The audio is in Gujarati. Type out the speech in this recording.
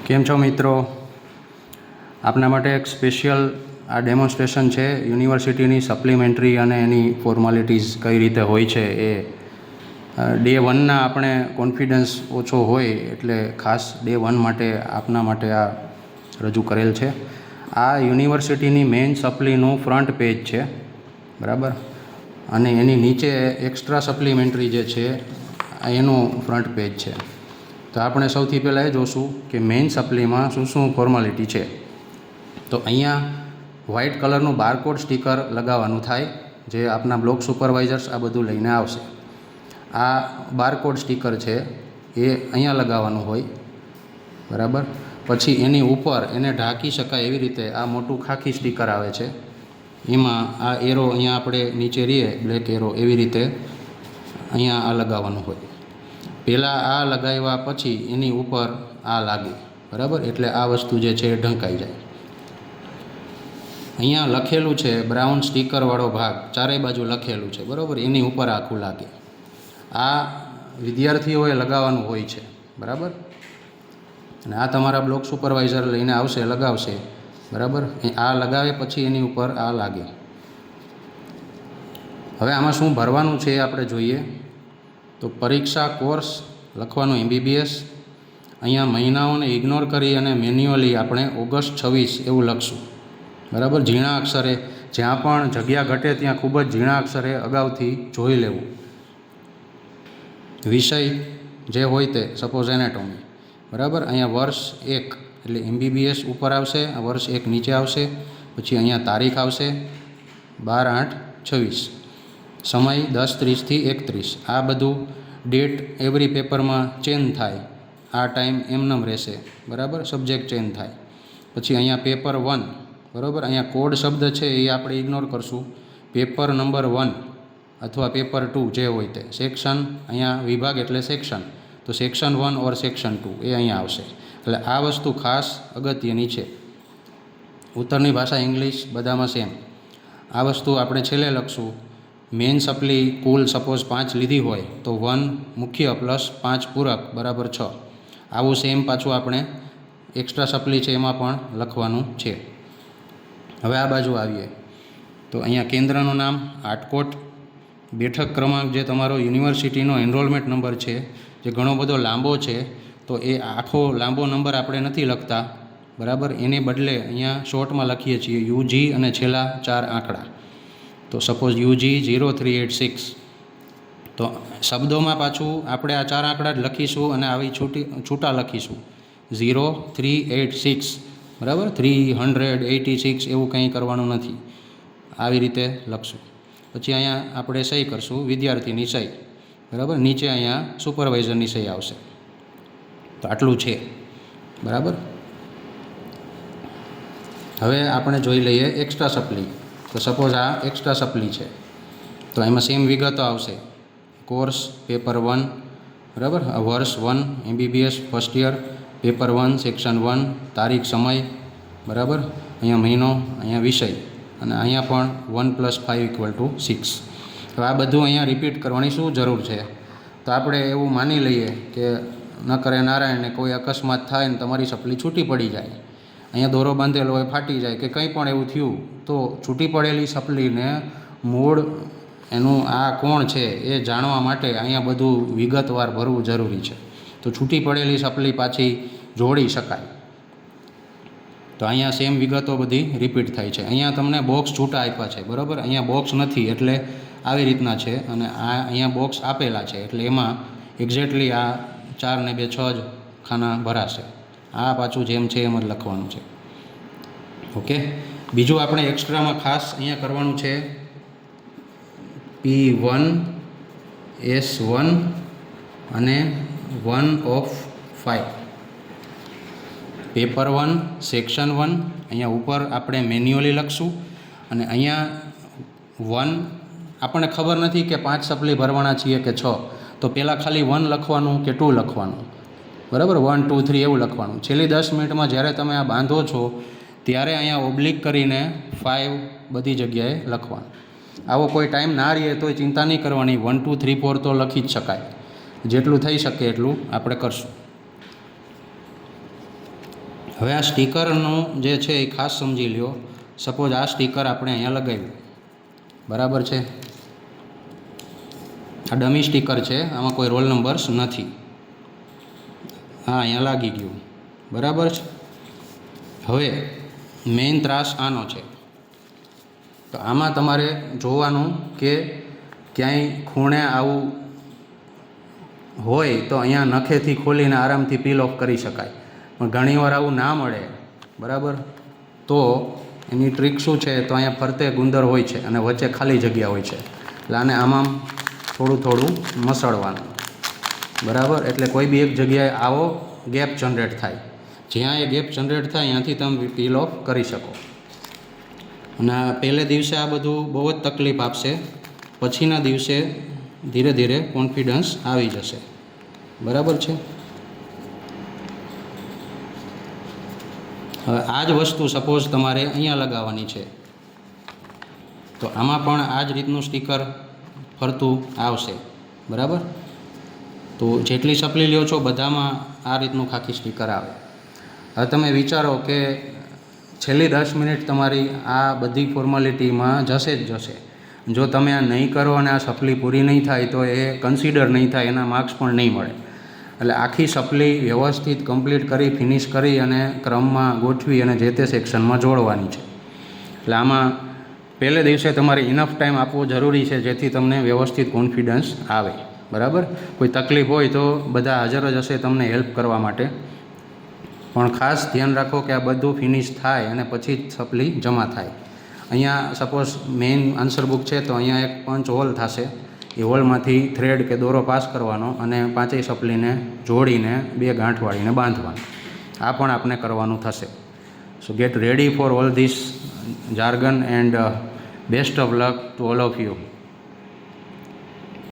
કેમ છો મિત્રો? આપના માટે એક સ્પેશિયલ આ ડેમોન્સ્ટ્રેશન છે યુનિવર્સિટીની સપ્લિમેન્ટરી અને એની ફોર્માલિટીઝ કઈ રીતે હોય છે. એ ડે 1ના આપણે કોન્ફિડન્સ ઓછો હોય એટલે ખાસ ડે 1 માટે આપના માટે આ રજૂ કરેલ છે. આ યુનિવર્સિટીની મેઇન સપ્લીનું ફ્રન્ટ પેજ છે, બરાબર, અને એની નીચે એક્સ્ટ્રા સપ્લિમેન્ટરી જે છે એનું ફ્રન્ટ પેજ છે. તો આપણે સૌથી પહેલાં એ જોશું કે મેઇન સપ્લીમાં શું શું ફોર્માલિટી છે. તો અહીંયા વ્હાઇટ કલરનું બારકોડ સ્ટીકર લગાવવાનું થાય, જે આપના બ્લોક સુપરવાઇઝર્સ આ બધું લઈને આવશે. આ બારકોડ સ્ટીકર છે એ અહીંયા લગાવવાનું હોય, બરાબર. પછી એની ઉપર એને ઢાંકી શકાય એવી રીતે આ મોટું ખાખી સ્ટીકર આવે છે, એમાં આ એરો અહીંયા આપણે નીચે રહીએ બ્લેક એરો એવી રીતે અહીંયા આ લગાવવાનું હોય. પહેલાં આ લગાવ્યા પછી એની ઉપર આ લાગે, બરાબર, એટલે આ વસ્તુ જે છે એ ઢંકાઈ જાય. અહીંયા લખેલું છે બ્રાઉન સ્ટીકરવાળો ભાગ ચારે બાજુ લખેલું છે, બરાબર, એની ઉપર આખું લાગે. આ વિદ્યાર્થીઓએ લગાવવાનું હોય છે, બરાબર, અને આ તમારા બ્લોક સુપરવાઇઝર લઈને આવશે, લગાવશે, બરાબર. આ લગાવે પછી એની ઉપર આ લાગે. હવે આમાં શું ભરવાનું છે એ આપણે જોઈએ. તો પરીક્ષા કોર્સ લખવાનું MBBS. અહીંયા મહિનાઓને ઇગ્નોર કરી અને મેન્યુઅલી આપણે ઓગસ્ટ 26 એવું લખશું, બરાબર. ઝીણા અક્ષરે, જ્યાં પણ જગ્યા ઘટે ત્યાં ખૂબ જ ઝીણા અક્ષરે અગાઉથી જોઈ લેવું. વિષય જે હોય તે, સપોઝ એનાટોમી, બરાબર. અહીંયા વર્ષ 1 એટલે MBBS ઉપર આવશે, આ વર્ષ 1 નીચે આવશે. પછી અહીંયા તારીખ આવશે 12/8/26, સમય 10:30 થી 31. આ બધું ડેટ એવરી પેપરમાં ચેન્જ થાય, આ ટાઈમ એમનેમ રહેશે, બરાબર, સબ્જેક્ટ ચેન્જ થાય. પછી અહીંયા પેપર 1, બરાબર. અહીંયા કોડ શબ્દ છે એ આપણે ઇગ્નોર કરશું. પેપર નંબર 1 અથવા પેપર 2 જે હોય તે. સેક્શન, અહીંયા વિભાગ એટલે સેક્શન, તો સેક્શન 1 ઓર સેક્શન 2 એ અહીંયા આવશે. એટલે આ વસ્તુ ખાસ અગત્યની છે. ઉત્તરની ભાષા ઇંગ્લિશ બધામાં સેમ. આ વસ્તુ આપણે છેલ્લે લખશું. મેઇન સપ્લી કુલ સપોઝ 5 લીધી હોય તો 1 મુખ્ય પ્લસ 5 પૂરક બરાબર 6. આવું સેમ પાછું આપણે એક્સ્ટ્રા સપ્લી છે એમાં પણ લખવાનું છે. હવે આ બાજુ આવીએ તો અહીંયા કેન્દ્રનું નામ આટકોટ, બેઠક ક્રમાંક જે તમારો યુનિવર્સિટીનો એનરોલમેન્ટ નંબર છે, જે ઘણો બધો લાંબો છે, તો એ આખો લાંબો નંબર આપણે નથી લખતા, બરાબર. એને બદલે અહીંયા શોર્ટમાં લખીએ છીએ UG અને છેલ્લા 4 આંકડા. તો સપોઝ UG 0386. તો શબ્દોમાં પાછું આપણે આ 4 આંકડા જ લખીશું અને આવી છૂટા લખીશું 0386, બરાબર. 386 એવું કંઈ કરવાનું નથી, આવી રીતે લખશું. પછી અહીંયા આપણે સહી કરશું, વિદ્યાર્થીની સહી, બરાબર. નીચે અહીંયા સુપરવાઇઝરની સહી આવશે. તો આટલું છે, બરાબર. હવે આપણે જોઈ લઈએ એક્સ્ટ્રા સપ્લી. તો સપોઝ આ એક્સ્ટ્રા સપ્લી છે, તો એમાં સેમ વિગતો આવશે. કોર્સ પેપર 1, બરાબર, વર્ષ 1 MBBS first year, paper 1 section 1, તારીખ, સમય, બરાબર. અહીંયા મહિનો, અહીંયા વિષય, અને અહીંયા પણ 1 + 5 = 6. હવે આ બધું અહીંયા રિપીટ કરવાની શું જરૂર છે? તો આપણે એવું માની લઈએ કે ન કરે નારાયણને કોઈ અકસ્માત થાય ને તમારી સપ્લી છૂટી પડી જાય, અહીંયા દોરો બાંધેલો હોય ફાટી જાય કે કંઈ પણ એવું થયું, તો છૂટી પડેલી સપ્લીને મૂળ એનું આ કોણ છે એ જાણવા માટે અહીંયા બધું વિગતવાર ભરવું જરૂરી છે. તો છૂટી પડેલી સપ્લી પાછી જોડી શકાય. તો અહીંયા સેમ વિગતો બધી રિપીટ થાય છે. અહીંયા તમને બોક્સ છૂટા આપ્યા છે, બરાબર. અહીંયા બોક્સ નથી એટલે આવી રીતના છે, અને આ અહીંયા બોક્સ આપેલા છે એટલે એમાં એક્ઝેક્ટલી આ 4 ને 2 6 જ ખાના ભરાશે. આ પાછું જેમ છે એમ જ લખવાનું છે, ઓકે. બીજું આપણે એક્સ્ટ્રામાં ખાસ અહીંયા કરવાનું છે P1 S1 અને 1/5. પેપર 1 સેક્શન 1 અહીંયા ઉપર આપણે મેન્યુઅલી લખશું, અને અહીંયા 1 આપણને ખબર નથી કે 5 સપ્લી ભરવાના છીએ કે 6, તો પહેલાં ખાલી 1 લખવાનું કે 2 લખવાનું, બરાબર. 1 2 3 એવું લખવાનું. છેલ્લી 10 મિનિટમાં જ્યારે તમે આ બાંધો છો ત્યારે અહીંયા ઓબ્લિક કરીને 5 બધી જગ્યાએ લખવાનું. આવો કોઈ ટાઈમ ના રહીએ તોય ચિંતા નહીં કરવાની, 1 2 3 4 તો લખી જ શકાય. જેટલું થઈ શકે એટલું આપણે કરશું. હવે આ સ્ટીકરનું જે છે એ ખાસ સમજી લ્યો. સપોઝ આ સ્ટીકર આપણે અહીંયા લગાવ્યું, બરાબર છે. આ ડમી સ્ટીકર છે, આમાં કોઈ રોલ નંબર્સ નથી. હા, અહીંયા લાગી ગયું, બરાબર છે. હવે મેઇન ત્રાસ આનો છે. તો આમાં તમારે જોવાનું કે ક્યાંય ખૂણે આવું હોય તો અહીંયા નખેથી ખોલીને આરામથી પીલ ઓફ કરી શકાય. પણ ઘણીવાર આવું ના મળે, બરાબર, તો એની ટ્રીક શું છે, તો અહીંયા ફરતે ગુંદર હોય છે અને વચ્ચે ખાલી જગ્યા હોય છે. એટલે આને આમાં થોડું થોડું મસળવાનું, બરાબર. એટલે કોઈ બી એક જગ્યાએ આવો ગેપ જનરેટ થાય, જ્યાં એ ગેપ જનરેટ થાય ત્યાંથી તમે પીલ ઓફ કરી શકો. અને પહેલે દિવસે આ બધું બહુ જ તકલીફ આપશે, પછીના દિવસે ધીરે ધીરે કોન્ફિડન્સ આવી જશે, બરાબર છે. હવે આ જ વસ્તુ સપોઝ તમારે અહીંયા લગાવવાની છે, તો આમાં પણ આ જ રીતનું સ્ટીકર ફરતું આવશે, બરાબર. તો જેટલી સપ્લી લ્યો છો બધામાં આ રીતનું ખાખી સ્ટીકર આવે. હવે તમે વિચારો કે છેલ્લી 10 મિનિટ તમારી આ બધી ફોર્માલિટીમાં જશે જ જશે. જો તમે આ નહીં કરો અને આ સપ્લી પૂરી નહીં થાય તો એ કન્સિડર નહીં થાય, એના માર્ક્સ પણ નહીં મળે. એટલે આખી સપ્લી વ્યવસ્થિત કમ્પ્લીટ કરી, ફિનિશ કરી અને ક્રમમાં ગોઠવી અને જે તે સેક્શનમાં જોડવાની છે. એટલે આમાં પહેલે દિવસે તમારે ઇનફ ટાઈમ આપવો જરૂરી છે, જેથી તમને વ્યવસ્થિત કોન્ફિડન્સ આવે, બરાબર. કોઈ તકલીફ હોય તો બધા હાજર જ હશે તમને હેલ્પ કરવા માટે. પણ ખાસ ધ્યાન રાખો કે આ બધું ફિનિશ થાય અને પછી જ સપ્લી જમા થાય. અહીંયા સપોઝ મેઇન આન્સર બુક છે, તો અહીંયા એક પંચ હોલ થશે. એ હોલમાંથી થ્રેડ કે દોરો પાસ કરવાનો અને 5 સપ્લીને જોડીને 2 ગાંઠ વાળીને બાંધવાનું. આ પણ આપણે કરવાનું થશે. So get ready for all this jargon and best of luck to all of you.